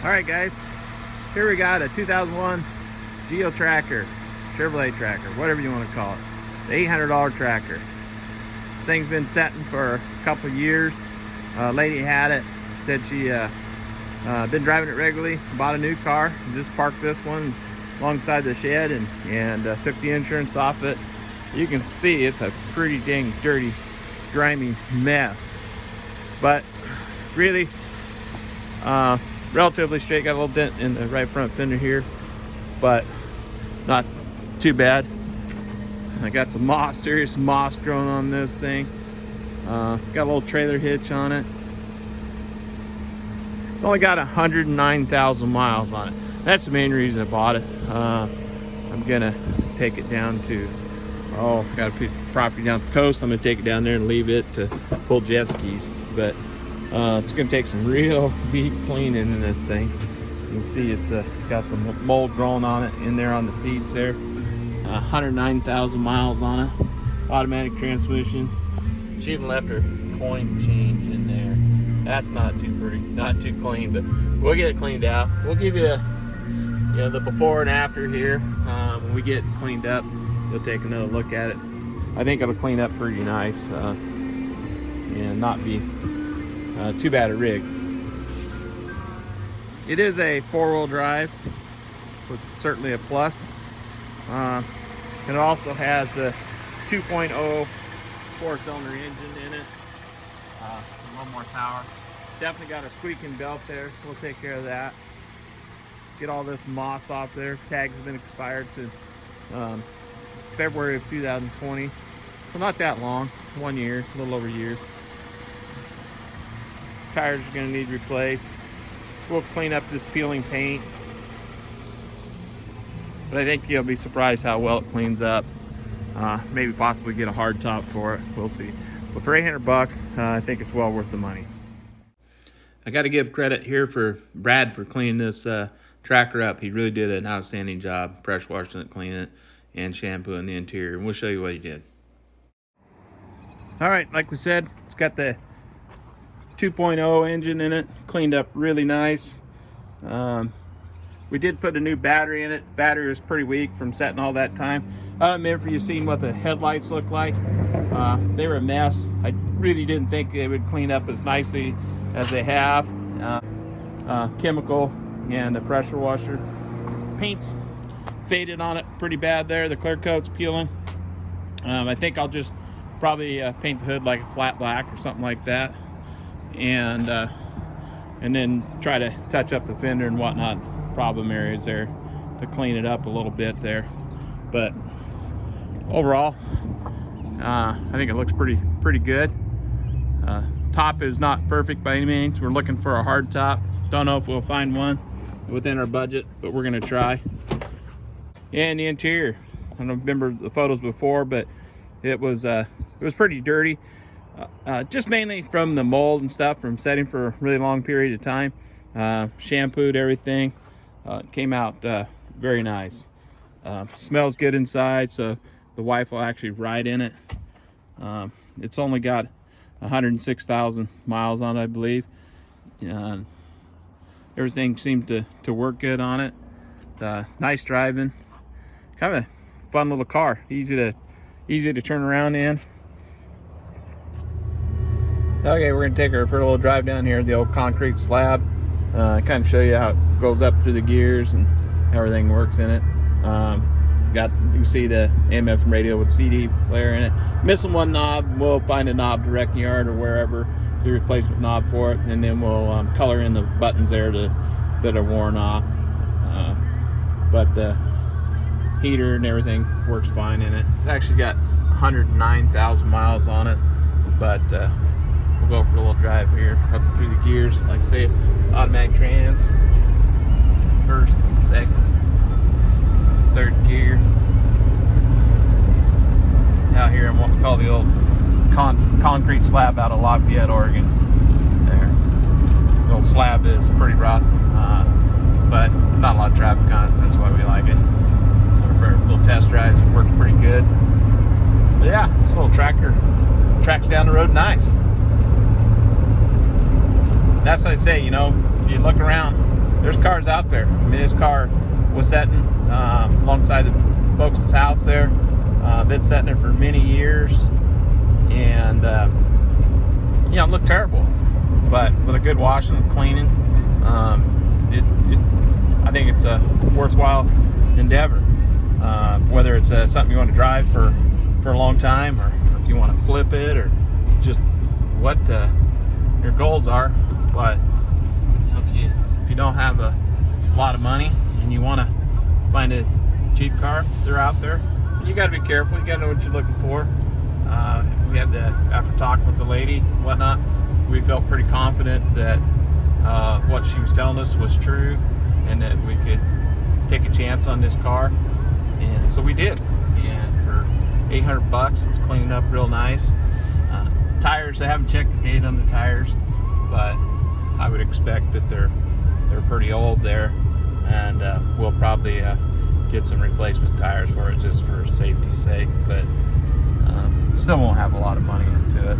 Alright guys, here we got a 2001 GEO Tracker, Chevrolet Tracker, whatever you want to call it. The $800 Tracker. This thing's been setting for a couple of years. Lady had it, said she been driving it regularly, bought a new car, and just parked this one alongside the shed and took the insurance off it. You can see it's a pretty dang dirty, grimy mess. But really, relatively straight. Got a little dent in the right front fender here, but not too bad. I got some moss, serious moss growing on this thing. Got a little trailer hitch on it. It's only got 109,000 miles on it. That's the main reason I bought it. I'm gonna take it down to, got a piece of property down the coast. I'm gonna take it down there and leave it to pull jet skis. But it's gonna take some real deep cleaning in this thing. You can see it's got some mold growing on it in there on the seats there. 109,000 miles on it. Automatic transmission. She even left her coin change in there. That's not too pretty, not too clean, but we'll get it cleaned out. We'll give you, the before and after here. When we get it cleaned up, you'll take another look at it. I think it'll clean up pretty nice and not be too bad a rig. It is a four-wheel drive, with certainly a plus. It also has the 2.0 four-cylinder engine in it. A little more power. Definitely got a squeaking belt there. We'll take care of that. Get all this moss off there. Tags have been expired since February of 2020. So not that long. 1 year, a little over a year. Tires are going to need replaced. We'll clean up this peeling paint. But I think you'll be surprised how well it cleans up. Maybe possibly get a hard top for it. We'll see. But for 800 bucks, I think it's well worth the money. I got to give credit here for Brad for cleaning this tracker up. He really did an outstanding job pressure washing it, cleaning it, and shampooing the interior. And we'll show you what he did. All right, like we said, it's got the 2.0 engine in it, cleaned up really nice. We did put a new battery in it. The battery was pretty weak from setting all that time. I don't remember if you've seen what the headlights look like. They were a mess. I really didn't think they would clean up as nicely as they have. Chemical and the pressure washer. Paint's faded on it pretty bad there. The clear coat's peeling. I think I'll just probably paint the hood like a flat black or something like that. And then try to touch up the fender and whatnot, problem areas there, to clean it up a little bit there. But overall, I think it looks pretty good. Top is not perfect by any means. We're looking for a hard top. Don't know if we'll find one within our budget, but we're gonna try. And the interior, I don't remember the photos before, but it was pretty dirty. Just mainly from the mold and stuff from setting for a really long period of time. Shampooed everything. Came out very nice. Smells good inside, so the wife will actually ride in it. It's only got 106,000 miles on it, I believe. Everything seemed to work good on it. Nice driving. Kind of a fun little car. Easy to turn around in. Okay, we're gonna take her for a little drive down here, the old concrete slab. Kind of show you how it goes up through the gears and how everything works in it. You can see the AM/FM radio with CD player in it. Missing one knob. We'll find a knob to wreck yard or wherever, the replacement knob for it, and then we'll color in the buttons there that are worn off. But the heater and everything works fine in it. It's actually got 109,000 miles on it, but we'll go for a little drive here up through the gears. Like I say, automatic trans, first, second, third gear. Out here in what we call the old concrete slab out of Lafayette, Oregon. There, the old slab is pretty rough, but not a lot of traffic on it. That's why we like it. So for little test drives, it works pretty good. But yeah, this little tractor tracks down the road nice. That's what I say, you know, if you look around, there's cars out there. I mean, this car was sitting alongside the folks' house there. Been sitting there for many years, and you know, it looked terrible. But with a good washing and cleaning, I think it's a worthwhile endeavor. Whether it's something you want to drive for a long time, or if you want to flip it, or just what your goals are. But you know, if you don't have a lot of money and you want to find a cheap car, they're out there. You got to be careful. You got to know what you're looking for. We had to, after talking with the lady and whatnot, we felt pretty confident that what she was telling us was true, and that we could take a chance on this car. And so we did. And for $800, it's cleaning up real nice. Tires, I haven't checked the date on the tires, but I would expect that they're pretty old there, and we'll probably get some replacement tires for it just for safety's sake. But still won't have a lot of money into it.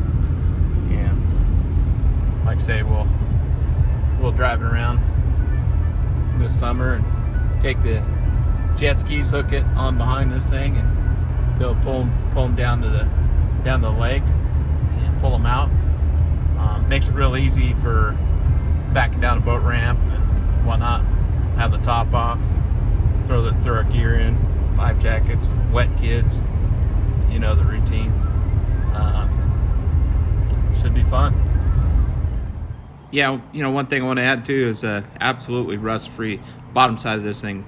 And like I say, we'll drive it around this summer and take the jet skis, hook it on behind this thing, and go pull them down to the lake and pull them out. Makes it real easy for backing down a boat ramp and whatnot. Have the top off, throw our gear in, life jackets, wet kids, you know the routine. Should be fun. Yeah, you know, one thing I want to add too is absolutely rust-free. Bottom side of this thing,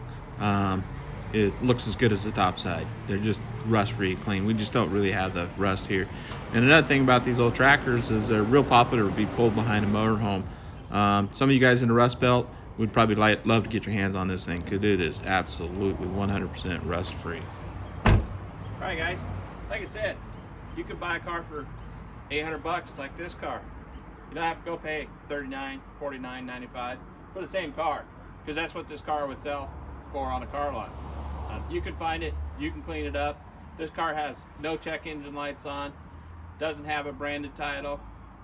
it looks as good as the top side. They're just rust-free, clean. We just don't really have the rust here. And another thing about these old trackers is they're real popular to be pulled behind a motorhome. Some of you guys in the Rust Belt would probably love to get your hands on this thing, because it is absolutely 100% rust-free. All right, guys. Like I said, you could buy a car for $800 like this car. You don't have to go pay $39, $49, $95 for the same car, because that's what this car would sell for on a car lot. You can find it, you can clean it up. This car has no check engine lights on, doesn't have a branded title,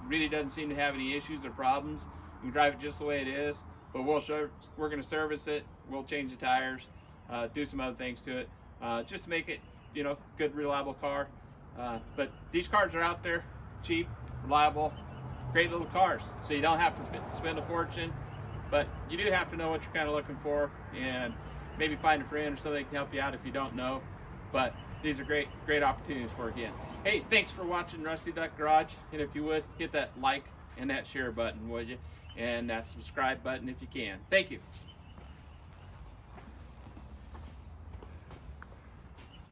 really doesn't seem to have any issues or problems. You can drive it just the way it is, but we're going to service it, we'll change the tires, do some other things to it, just to make it, you know, good, reliable car. But these cars are out there, cheap, reliable, great little cars, so you don't have to spend a fortune, but you do have to know what you're kind of looking for, and maybe find a friend or somebody that can help you out if you don't know. But these are great opportunities for it again. Hey, thanks for watching Rusty Duck Garage, and if you would, hit that like and that share button, would you, and that subscribe button if you can. Thank you.